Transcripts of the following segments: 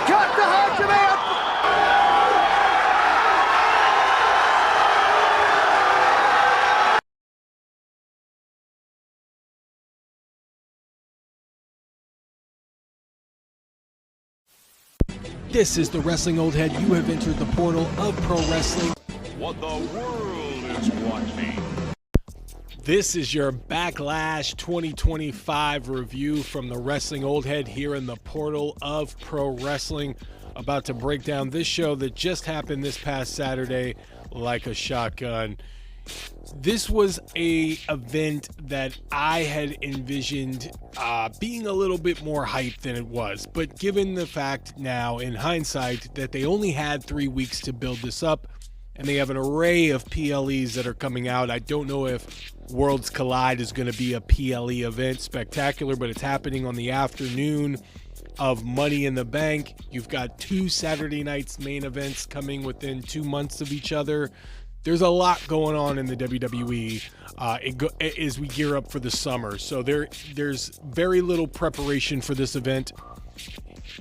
cut to Hajime. This is the Wrestling Old Head. You have entered the portal of pro wrestling. What the world is watching. This is your Backlash 2025 review from the Wrestling Old Head here in the portal of pro wrestling. About to break down this show that just happened this past Saturday like a shotgun. This was a event that I had envisioned being a little bit more hype than it was. But given the fact now, in hindsight, that they only had 3 weeks to build this up, and they have an array of PLEs that are coming out. I don't know if Worlds Collide is going to be a PLE event, spectacular, but it's happening on the afternoon of Money in the Bank. You've got 2 Saturday nights main events coming within 2 months of each other. There's a lot going on in the WWE as we gear up for the summer. So there's very little preparation for this event.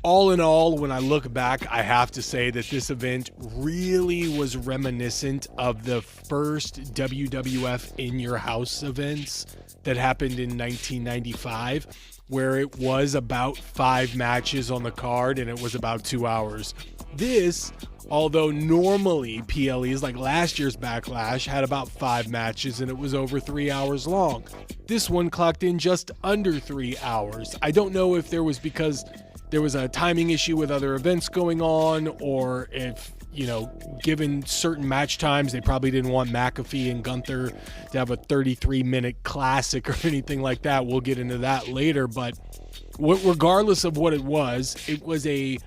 All in all, when I look back, I have to say that this event really was reminiscent of the first WWF In Your House events that happened in 1995, where it was about 5 matches on the card and it was about 2 hours. This, although normally PLEs like last year's Backlash had about 5 matches and it was over 3 hours long, this one clocked in just under 3 hours. I don't know if there was because there was a timing issue with other events going on, or if, given certain match times, they probably didn't want McAfee and Gunther to have a 33-minute classic or anything like that. We'll get into that later, but regardless of what it was a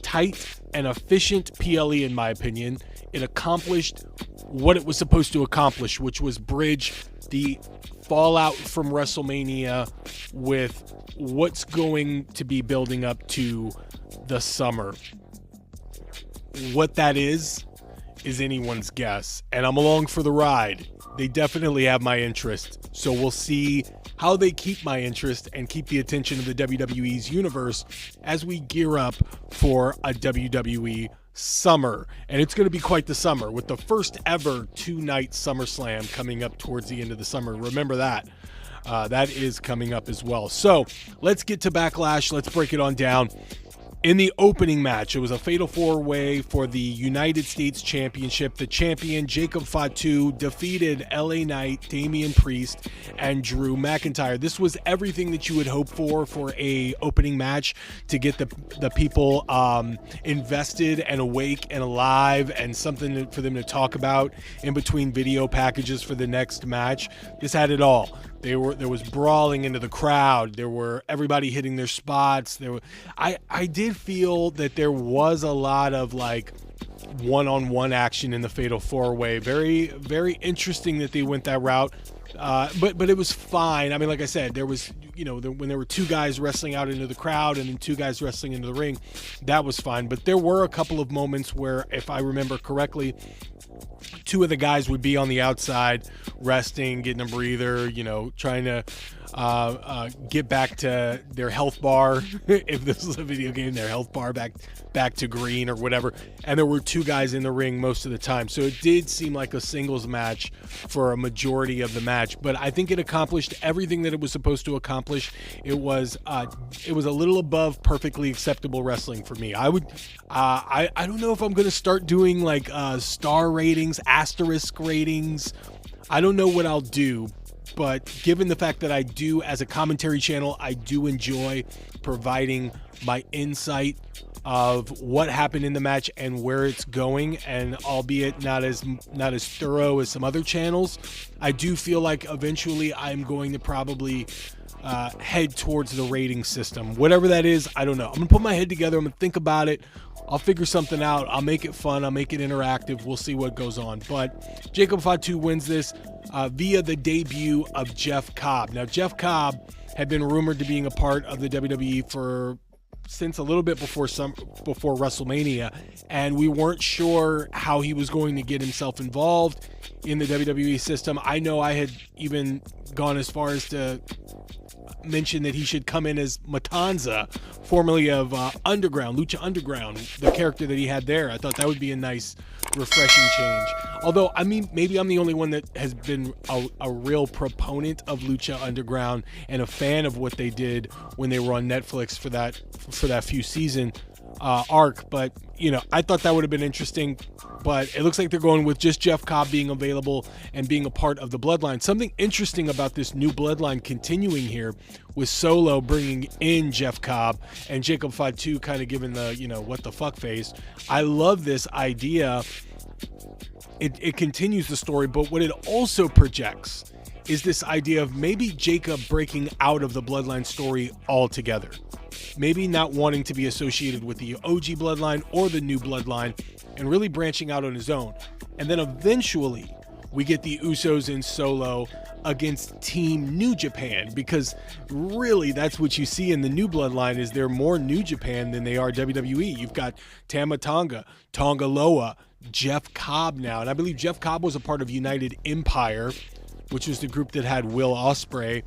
tight and efficient PLE, in my opinion. It accomplished what it was supposed to accomplish, which was bridge the fallout from WrestleMania with what's going to be building up to the summer. What that is anyone's guess, and I'm along for the ride. They definitely have my interest, so we'll see how they keep my interest and keep the attention of the WWE's universe as we gear up for a WWE summer. And it's going to be quite the summer, with the first ever 2-night SummerSlam coming up towards the end of the summer. Remember that. That is coming up as well. So let's get to Backlash. Let's break it on down. In the opening match, it was a fatal 4-way for the United States Championship. The champion, Jacob Fatu, defeated LA Knight, Damian Priest, and Drew McIntyre. This was everything that you would hope for a opening match, to get the people invested and awake and alive, and something for them to talk about in between video packages for the next match. This had it all. There was brawling into the crowd. There were everybody hitting their spots. I did feel that there was a lot of like one-on-one action in the Fatal 4-Way. Very, very interesting that they went that route. But it was fine. I mean, like I said, there was, when there were 2 guys wrestling out into the crowd and then 2 guys wrestling into the ring, that was fine. But there were a couple of moments where, if I remember correctly, 2 of the guys would be on the outside resting, getting a breather, trying to get back to their health bar. If this was a video game, their health bar back to green or whatever. And there were 2 guys in the ring most of the time. So it did seem like a singles match for a majority of the match. But I think it accomplished everything that it was supposed to accomplish. It was a little above perfectly acceptable wrestling for me. I don't know if I'm going to start doing like star ratings, asterisk ratings. I don't know what I'll do. But given the fact that I do, as a commentary channel, I do enjoy providing my insight of what happened in the match and where it's going, and albeit not as thorough as some other channels, I do feel like eventually I'm going to probably head towards the rating system. Whatever that is, I don't know. I'm going to put my head together. I'm going to think about it. I'll figure something out. I'll make it fun. I'll make it interactive. We'll see what goes on. But Jacob Fatu wins this via the debut of Jeff Cobb. Now, Jeff Cobb had been rumored to being a part of the WWE since a little bit before WrestleMania, and we weren't sure how he was going to get himself involved in the WWE system. I know I had even gone as far as to mentioned that he should come in as Matanza, formerly of Underground, Lucha Underground, the character that he had there. I thought that would be a nice, refreshing change. Although, I mean, maybe I'm the only one that has been a real proponent of Lucha Underground and a fan of what they did when they were on Netflix for that few season arc. But, you know, I thought that would have been interesting. But it looks like they're going with just Jeff Cobb being available and being a part of the Bloodline. Something interesting about this new Bloodline continuing here with Solo bringing in Jeff Cobb and Jacob Fatu kind of giving the, you know, what the fuck face. I love this idea. It continues the story, but what it also projects is this idea of maybe Jacob breaking out of the Bloodline story altogether. Maybe not wanting to be associated with the OG Bloodline or the new Bloodline and really branching out on his own. And then eventually we get the Usos in Solo against Team New Japan, because really that's what you see in the new Bloodline is they're more New Japan than they are WWE. You've got Tama Tonga, Tonga Loa, Jeff Cobb now. And I believe Jeff Cobb was a part of United Empire, which was the group that had Will Ospreay,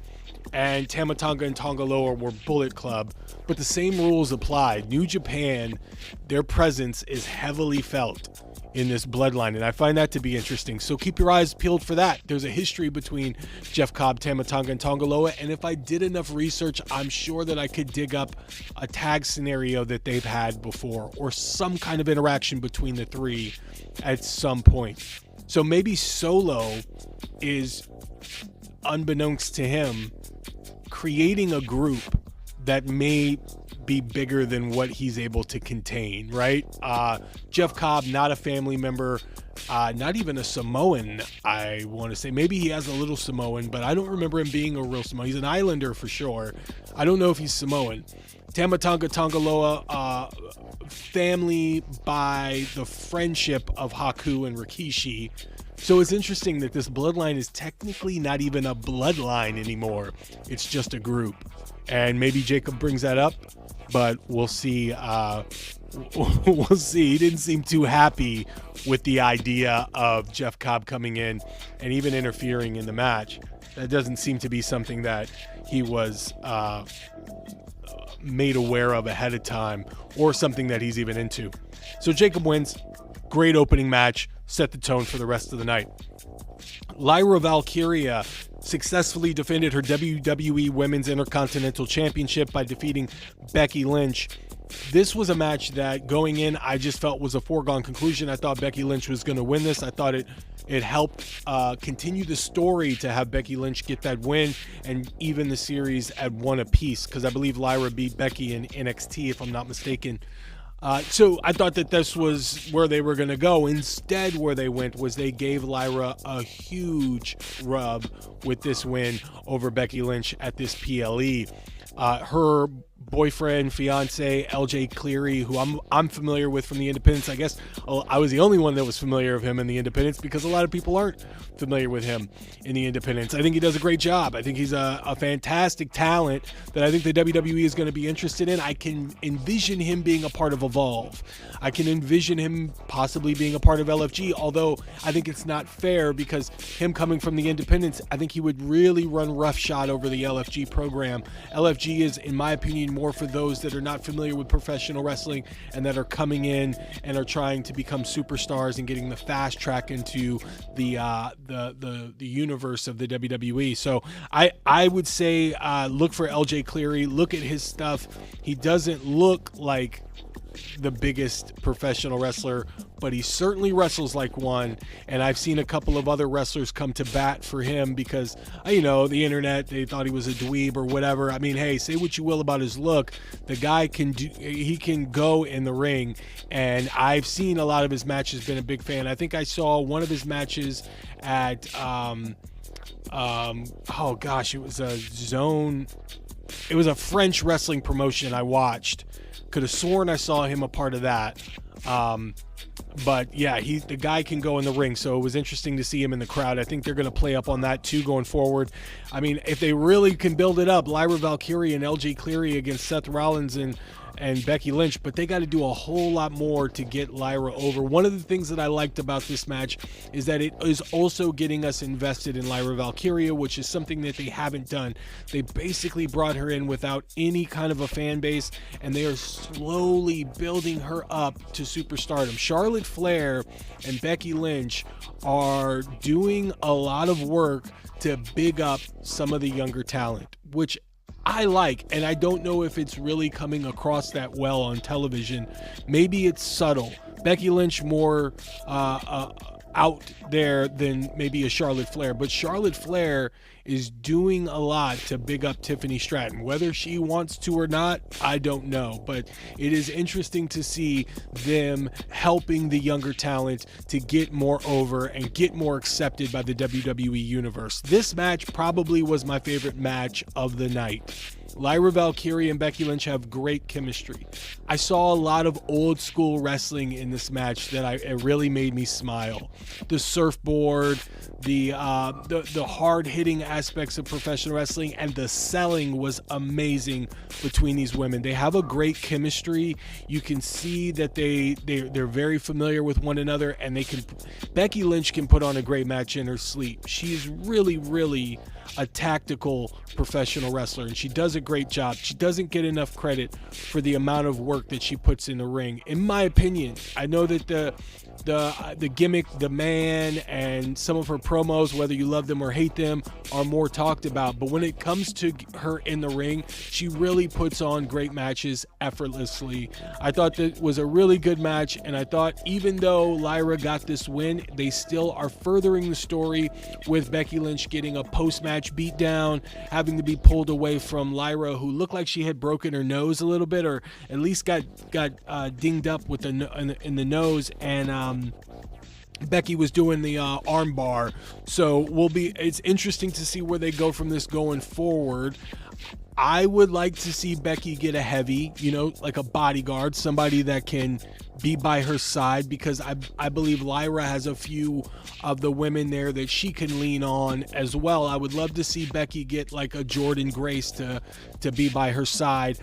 and Tama Tonga and Tonga Loa were Bullet Club, but the same rules apply. New Japan, their presence is heavily felt in this Bloodline, and I find that to be interesting. So keep your eyes peeled for that. There's a history between Jeff Cobb, Tama Tonga, and Tonga Loa, and if I did enough research, I'm sure that I could dig up a tag scenario that they've had before, or some kind of interaction between the three at some point. So maybe Solo is, unbeknownst to him, creating a group that may be bigger than what he's able to contain, right? Jeff Cobb, not a family member, not even a Samoan, I want to say. Maybe he has a little Samoan, but I don't remember him being a real Samoan. He's an Islander for sure. I don't know if he's Samoan. Tama Tonga, Tonga Loa, family by the friendship of Haku and Rikishi. So it's interesting that this Bloodline is technically not even a bloodline anymore. It's just a group. And maybe Jacob brings that up, but we'll see. We'll see. He didn't seem too happy with the idea of Jeff Cobb coming in and even interfering in the match. That doesn't seem to be something that he was made aware of ahead of time, or something that he's even into. So Jacob wins. Great opening match. Set the tone for the rest of the night. Lyra Valkyria successfully defended her WWE Women's Intercontinental Championship by defeating Becky Lynch. This was a match that, going in, I just felt was a foregone conclusion. I thought Becky Lynch was going to win this. I thought it helped continue the story to have Becky Lynch get that win and even the series at one apiece, because I believe Lyra beat Becky in NXT, if I'm not mistaken. So I thought that this was where they were going to go. Instead, where they went was they gave Lyra a huge rub with this win over Becky Lynch at this PLE. Her boyfriend, fiance, LJ Cleary, who I'm familiar with from the Independents. I guess I was the only one that was familiar with him in the Independents, because a lot of people aren't familiar with him in the Independents. I think he does a great job. I think he's a fantastic talent that I think the WWE is going to be interested in. I can envision him being a part of Evolve. I can envision him possibly being a part of LFG, although I think it's not fair, because him coming from the Independents, I think he would really run roughshod over the LFG program. LFG is, in my opinion, more for those that are not familiar with professional wrestling and that are coming in and are trying to become superstars and getting the fast track into the universe of the WWE. So I would say look for LJ Cleary. Look at his stuff. He doesn't look like the biggest professional wrestler, but he certainly wrestles like one. And I've seen a couple of other wrestlers come to bat for him because, you know, the internet, they thought he was a dweeb or whatever. I mean, hey, say what you will about his look. The guy he can go in the ring. And I've seen a lot of his matches, been a big fan. I think I saw one of his matches at, oh gosh, it was a French wrestling promotion I watched. Could have sworn I saw him a part of that. But yeah, the guy can go in the ring, so it was interesting to see him in the crowd. I think they're going to play up on that too going forward. I mean, if they really can build it up, Lyra Valkyria and LJ Cleary against Seth Rollins and and Becky Lynch, but they got to do a whole lot more to get Lyra over. One of the things that I liked about this match is that it is also getting us invested in Lyra Valkyria, which is something that they haven't done. They basically brought her in without any kind of a fan base, and they are slowly building her up to superstardom. Charlotte Flair and Becky Lynch are doing a lot of work to big up some of the younger talent, which I like, and I don't know if it's really coming across that well on television. Maybe it's subtle. Becky Lynch more out there than maybe a Charlotte Flair, but Charlotte Flair is doing a lot to big up Tiffany Stratton. Whether she wants to or not, I don't know, but it is interesting to see them helping the younger talent to get more over and get more accepted by the WWE universe. This match probably was my favorite match of the night. Lyra Valkyria and Becky Lynch have great chemistry. I saw a lot of old school wrestling in this match that it really made me smile. The surfboard, the hard hitting aspects of professional wrestling, and the selling was amazing between these women. They have a great chemistry. You can see that they're very familiar with one another, and Becky Lynch can put on a great match in her sleep. She's really a tactical professional wrestler, and she does a great job. She doesn't get enough credit for the amount of work that she puts in the ring, in my opinion. I know that the gimmick, the man, and some of her promos, whether you love them or hate them, are more talked about, but when it comes to her in the ring, she really puts on great matches effortlessly. I thought that was a really good match, and I thought even though Lyra got this win, they still are furthering the story with Becky Lynch getting a post-match beatdown, having to be pulled away from Lyra, who looked like she had broken her nose a little bit, or at least got dinged up with in the nose, and Becky was doing the arm bar. So it's interesting to see where they go from this going forward. I would like to see Becky get a heavy, like a bodyguard, somebody that can be by her side, because I believe Lyra has a few of the women there that she can lean on as well. I would love to see Becky get like a Jordan Grace to be by her side.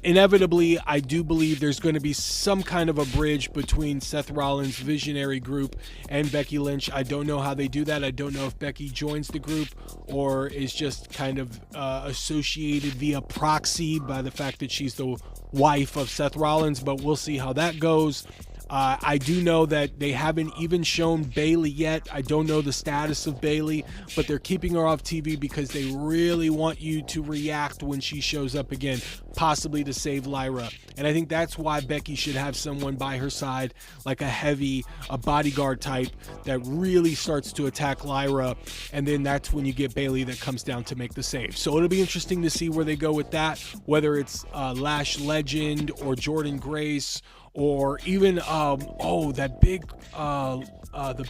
Inevitably, I do believe there's going to be some kind of a bridge between Seth Rollins' visionary group and Becky Lynch. I don't know how they do that. I don't know if Becky joins the group or is just kind of associated via proxy by the fact that she's the wife of Seth Rollins, but we'll see how that goes. I do know that they haven't even shown Bayley yet. I don't know the status of Bayley, but they're keeping her off TV because they really want you to react when she shows up again, possibly to save Lyra. And I think that's why Becky should have someone by her side, like a bodyguard type that really starts to attack Lyra. And then that's when you get Bayley that comes down to make the save. So it'll be interesting to see where they go with that, whether it's Lash Legend or Jordan Grace, or even the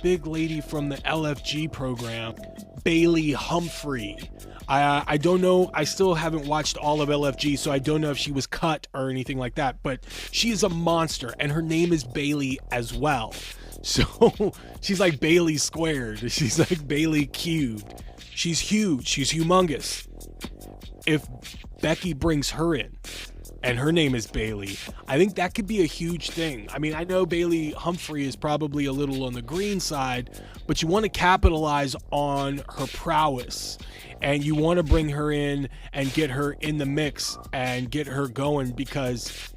big lady from the LFG program, Bailey Humphrey. I don't know. I still haven't watched all of LFG, so I don't know if she was cut or anything like that. But she is a monster, and her name is Bailey as well. So she's like Bailey squared. She's like Bailey cubed. She's huge. She's humongous. If Becky brings her in, and her name is Bailey, I think that could be a huge thing. I mean, I know Bailey Humphrey is probably a little on the green side, but you want to capitalize on her prowess, and you want to bring her in and get her in the mix and get her going, because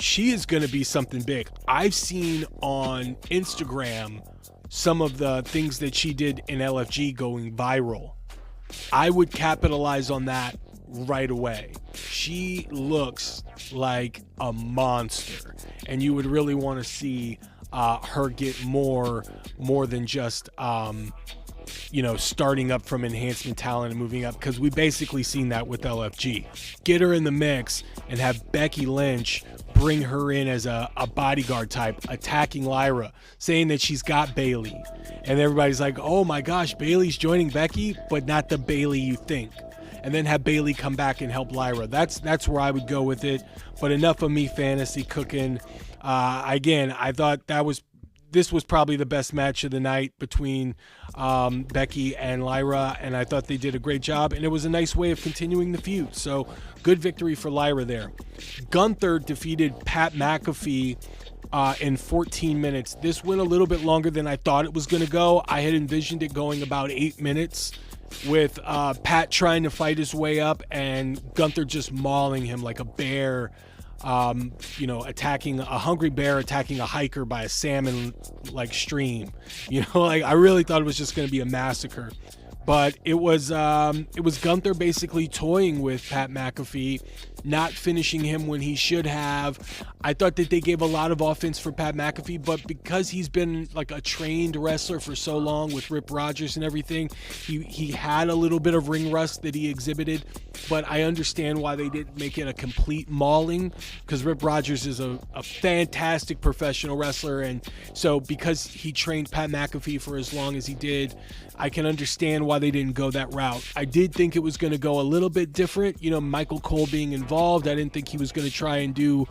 she is going to be something big. I've seen on Instagram some of the things that she did in LFG going viral. I would capitalize on that right away. She looks like a monster, and you would really want to see her get more than just starting up from enhancement talent and moving up, because we basically seen that with LFG. Get her in the mix and have Becky Lynch bring her in as a bodyguard type, attacking Lyra, saying that she's got Bailey, and everybody's like, oh my gosh, Bailey's joining Becky, but not the Bailey you think. And then have Bailey come back and help Lyra. That's where I would go with it. But enough of me fantasy cooking. Again, I thought that was this was probably the best match of the night between Becky and Lyra, and I thought they did a great job, and it was a nice way of continuing the feud. So good victory for Lyra there. Gunther defeated Pat McAfee in 14 minutes. This went a little bit longer than I thought it was going to go. I had envisioned it going about 8 minutes with Pat trying to fight his way up and Gunther just mauling him like a bear, attacking a hungry bear, attacking a hiker by a salmon like stream. I really thought it was just going to be a massacre. But it was Gunther basically toying with Pat McAfee, not finishing him when he should have. I thought that they gave a lot of offense for Pat McAfee, but because he's been like a trained wrestler for so long with Rip Rogers and everything, he had a little bit of ring rust that he exhibited. But I understand why they didn't make it a complete mauling, because Rip Rogers is a fantastic professional wrestler, and so because he trained Pat McAfee for as long as he did, I can understand why they didn't go that route. I did think it was going to go a little bit different. Michael Cole being involved, I didn't think he was going to try and do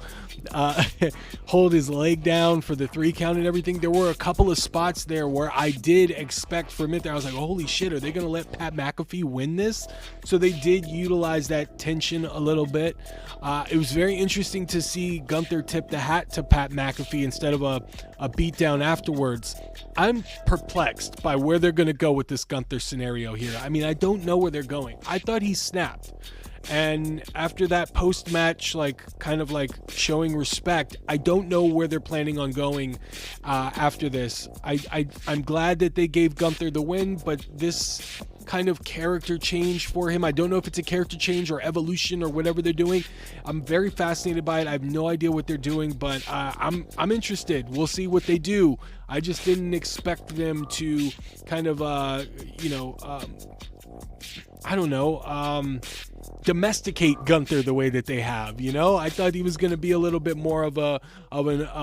hold his leg down for the 3 count and everything. There were a couple of spots there where I did expect for a minute there, I was like, holy shit, are they going to let Pat McAfee win this? So they did utilize that tension a little bit. It was very interesting to see Gunther tip the hat to Pat McAfee instead of a beatdown afterwards. I'm perplexed by where they're going to go with this Gunther scenario here. I mean, I don't know where they're going. I thought he snapped. And after that post-match, kind of showing respect, I don't know where they're planning on going after this. I'm glad that they gave Gunther the win, but this kind of character change for him, I don't know if it's a character change or evolution or whatever they're doing. I'm very fascinated by it. I have no idea what they're doing, but I'm interested. We'll see what they do. I just didn't expect them to kind of domesticate Gunther the way that they have. I thought he was going to be a little bit more of a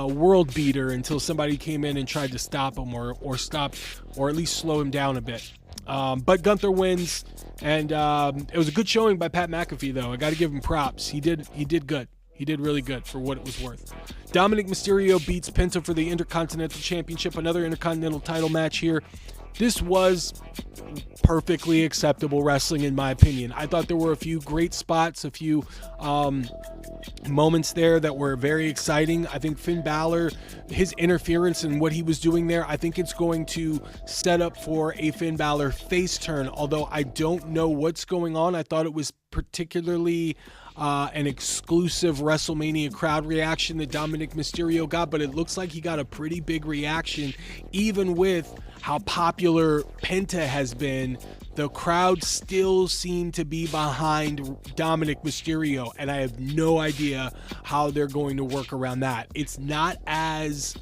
world beater until somebody came in and tried to stop him or stop or at least slow him down a bit. But Gunther wins, and it was a good showing by Pat McAfee, though. I got to give him props. He did good. He did really good for what it was worth. Dominic Mysterio beats Penta for the Intercontinental Championship, another Intercontinental title match here. This was perfectly acceptable wrestling, in my opinion. I thought there were a few great spots, a few moments there that were very exciting. I think Finn Balor, his interference and what he was doing there, I think it's going to set up for a Finn Balor face turn, although I don't know what's going on. I thought it was particularly an exclusive WrestleMania crowd reaction that Dominic Mysterio got, but it looks like he got a pretty big reaction. Even with how popular Penta has been, the crowd still seem to be behind Dominic Mysterio, and I have no idea how they're going to work around that. It's not as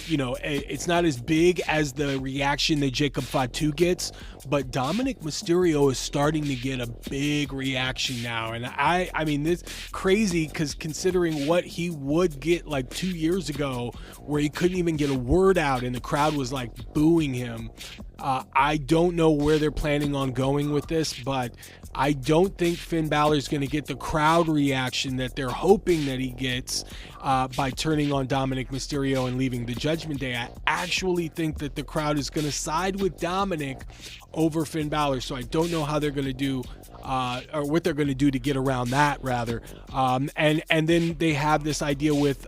it's not as big as the reaction that Jacob Fatu gets, but Dominic Mysterio is starting to get a big reaction now. And I mean, this crazy, because considering what he would get like 2 years ago, where he couldn't even get a word out and the crowd was like booing him. I don't know where they're planning on going with this, but I don't think Finn Balor is going to get the crowd reaction that they're hoping that he gets by turning on Dominic Mysterio and leaving the Judgment Day. I actually think that the crowd is going to side with Dominic over Finn Balor, so I don't know how they're going to do or what they're going to do to get around that, rather. And then they have this idea with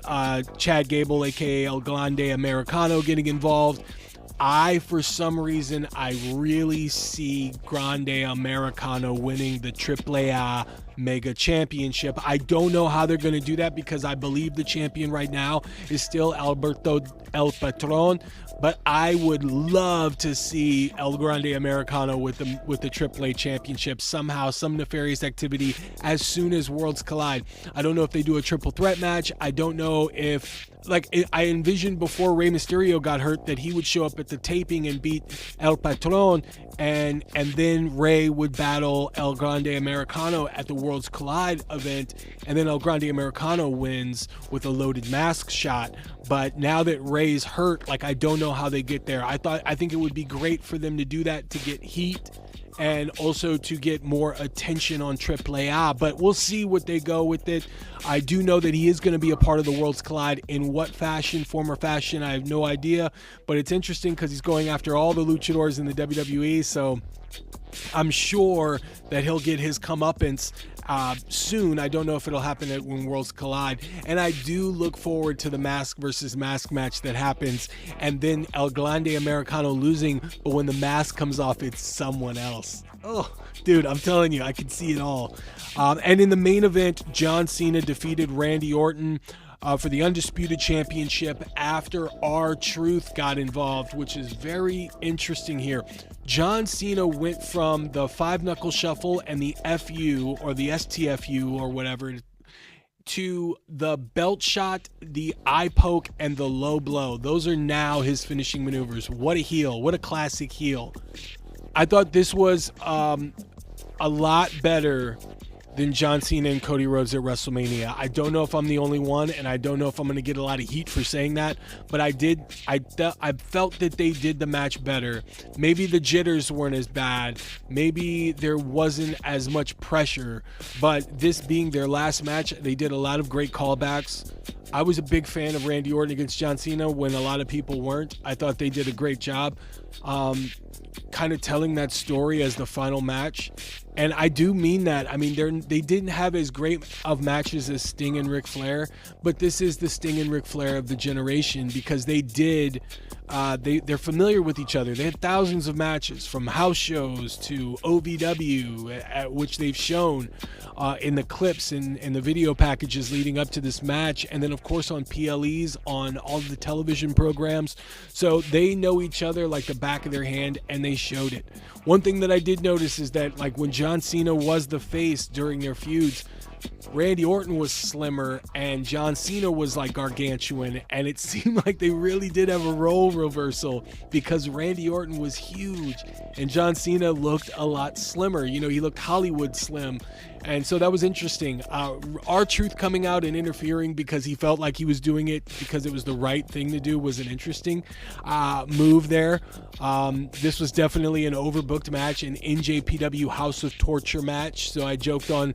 Chad Gable, aka El Grande Americano, getting involved. For some reason, I really see Grande Americano winning the AAA Mega Championship. I don't know how they're going to do that, because I believe the champion right now is still Alberto El Patron, but I would love to see El Grande Americano with the AAA Championship somehow, some nefarious activity as soon as Worlds Collide. I don't know if they do a triple threat match. I don't know if, I envisioned before Rey Mysterio got hurt that he would show up at the taping and beat El Patron, and then Rey would battle El Grande Americano at the Worlds Collide event, and then El Grande Americano wins with a loaded mask shot. But now that Rey's hurt, I don't know how they get there. I think it would be great for them to do that, to get heat and also to get more attention on AAA. But we'll see what they go with it. I do know that he is going to be a part of the Worlds Collide. In what fashion, form or fashion, I have no idea. But it's interesting because he's going after all the luchadors in the WWE, so I'm sure that he'll get his comeuppance soon. I don't know if it'll happen when Worlds Collide. And I do look forward to the mask versus mask match that happens, and then El Grande Americano losing, but when the mask comes off, it's someone else. Oh, dude, I'm telling you, I can see it all. And in the main event, John Cena defeated Randy Orton for the Undisputed Championship after R-Truth got involved, which is very interesting here. John Cena went from the five knuckle shuffle and the FU or the STFU or whatever to the belt shot, the eye poke, and the low blow. Those are now his finishing maneuvers. What a heel. What a classic heel. I thought this was a lot better than John Cena and Cody Rhodes at WrestleMania. I don't know if I'm the only one, and I don't know if I'm going to get a lot of heat for saying that, but I felt that they did the match better. Maybe the jitters weren't as bad. Maybe there wasn't as much pressure, but this being their last match, they did a lot of great callbacks. I was a big fan of Randy Orton against John Cena when a lot of people weren't. I thought they did a great job kind of telling that story as the final match. And I do mean that. I mean, they didn't have as great of matches as Sting and Ric Flair, but this is the Sting and Ric Flair of the generation because they did. They're familiar with each other. They had thousands of matches from house shows to OVW, at which they've shown in the clips and the video packages leading up to this match, and then of course on PLEs on all of the television programs. So they know each other like the back of their hand, and they showed it. One thing that I did notice is that, like, when John Cena was the face during their feuds, Randy Orton was slimmer and John Cena was like gargantuan, and it seemed like they really did have a role reversal because Randy Orton was huge and John Cena looked a lot slimmer. You know, he looked Hollywood slim. And so that was interesting. R-Truth coming out and interfering because he felt like he was doing it because it was the right thing to do was an interesting move there. This was definitely an overbooked match, an NJPW House of Torture match. So I joked on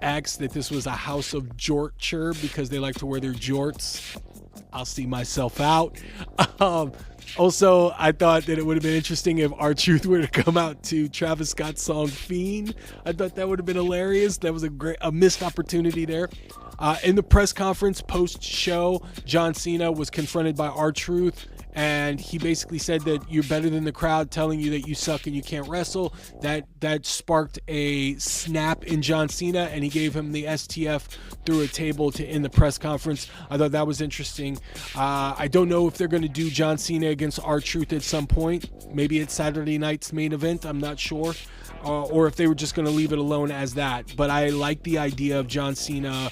X that this was a House of Jorture because they like to wear their jorts. I'll see myself out. Also, I thought that it would have been interesting if R-Truth were to come out to Travis Scott's song Fiend. I thought that would have been hilarious. That was a missed opportunity there. In the press conference post-show, John Cena was confronted by R-Truth, and he basically said that you're better than the crowd telling you that you suck and you can't wrestle. That sparked a snap in John Cena, and he gave him the STF through a table to end the press conference. I thought that was interesting. I don't know if they're going to do John Cena against R-Truth at some point. Maybe it's Saturday night's main event. I'm not sure. Or if they were just going to leave it alone as that. But I like the idea of John Cena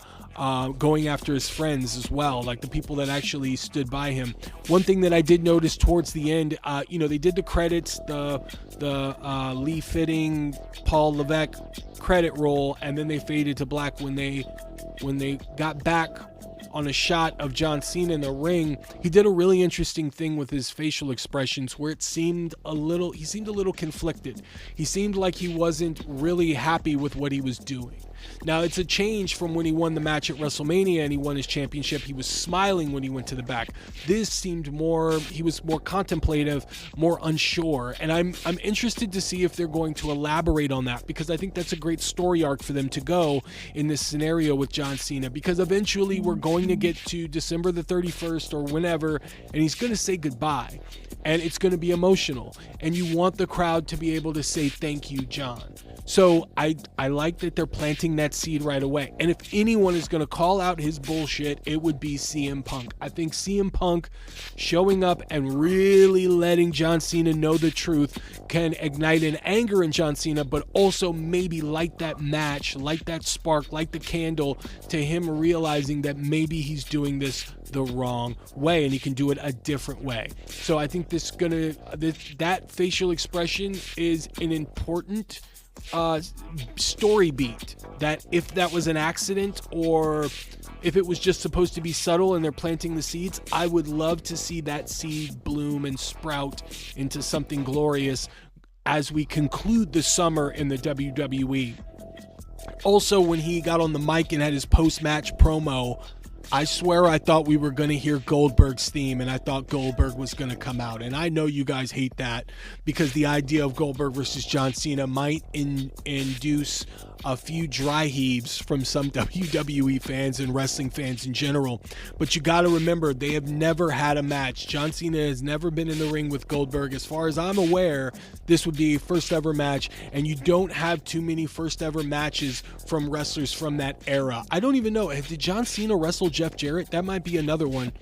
going after his friends as well, like the people that actually stood by him. One thing that I did notice towards the end, they did the credits, the Lee Fitting, Paul Levesque credit roll, and then they faded to black when they got back on a shot of John Cena in the ring. He did a really interesting thing with his facial expressions where he seemed a little conflicted. He seemed like he wasn't really happy with what he was doing. Now, it's a change from when he won the match at WrestleMania and he won his championship. He was smiling when he went to the back. This seemed he was more contemplative, more unsure. And I'm interested to see if they're going to elaborate on that, because I think that's a great story arc for them to go in this scenario with John Cena, because eventually we're going to get to December the 31st or whenever, and he's going to say goodbye. And it's going to be emotional. And you want the crowd to be able to say, thank you, John. So I like that they're planting that seed right away. And if anyone is going to call out his bullshit, it would be CM Punk. I think CM Punk showing up and really letting John Cena know the truth can ignite an anger in John Cena, but also maybe light that match, light that spark, light the candle to him realizing that maybe he's doing this the wrong way and he can do it a different way. So I think that facial expression is an important story beat, that if that was an accident or if it was just supposed to be subtle and they're planting the seeds, I would love to see that seed bloom and sprout into something glorious as we conclude the summer in the WWE. Also, when he got on the mic and had his post-match promo, I swear I thought we were going to hear Goldberg's theme, and I thought Goldberg was going to come out. And I know you guys hate that because the idea of Goldberg versus John Cena might induce a few dry heaves from some WWE fans and wrestling fans in general. But you got to remember, they have never had a match. John Cena has never been in the ring with Goldberg. As far as I'm aware, this would be a first ever match, and you don't have too many first ever matches from wrestlers from that era. I don't even know, did John Cena wrestle Jeff Jarrett? That might be another one.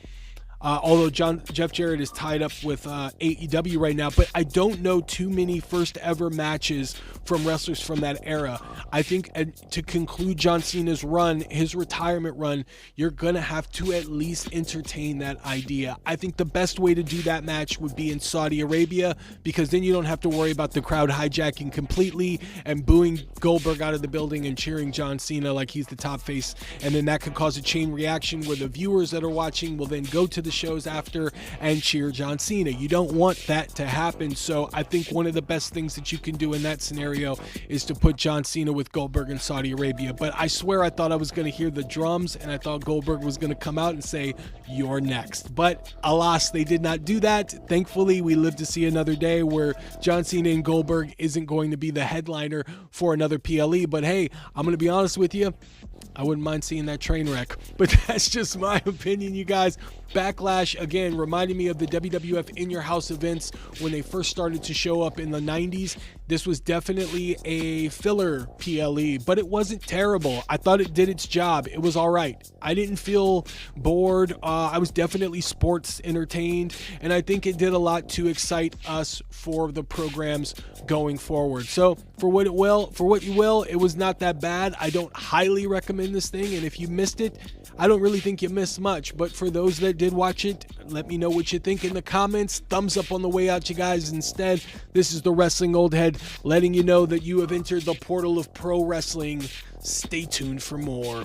Although Jeff Jarrett is tied up with AEW right now, but I don't know too many first ever matches from wrestlers from that era. I think to conclude John Cena's run, his retirement run, you're going to have to at least entertain that idea. I think the best way to do that match would be in Saudi Arabia, because then you don't have to worry about the crowd hijacking completely and booing Goldberg out of the building and cheering John Cena like he's the top face. And then that could cause a chain reaction where the viewers that are watching will then go to the shows after and cheer John Cena. You don't want that to happen. So I think one of the best things that you can do in that scenario is to put John Cena with Goldberg in Saudi Arabia. But I swear I thought I was going to hear the drums, and I thought Goldberg was going to come out and say, "You're next." But alas, they did not do that. Thankfully, we live to see another day where John Cena and Goldberg isn't going to be the headliner for another PLE. But hey, I'm going to be honest with you, I wouldn't mind seeing that train wreck. But that's just my opinion, you guys. Backlash, again, reminded me of the WWF In Your House events when they first started to show up in the 90s. This was definitely a filler PLE, but it wasn't terrible. I thought it did its job. It was all right. I didn't feel bored. I was definitely sports entertained, and I think it did a lot to excite us for the programs going forward. So for what you will, it was not that bad. I don't highly recommend this thing, and if you missed it, I don't really think you missed much. But for those that did watch it, let me know what you think in the comments. Thumbs up on the way out, you guys. Instead, this is the Wrestling Old Head letting you know that you have entered the portal of pro wrestling. Stay tuned for more.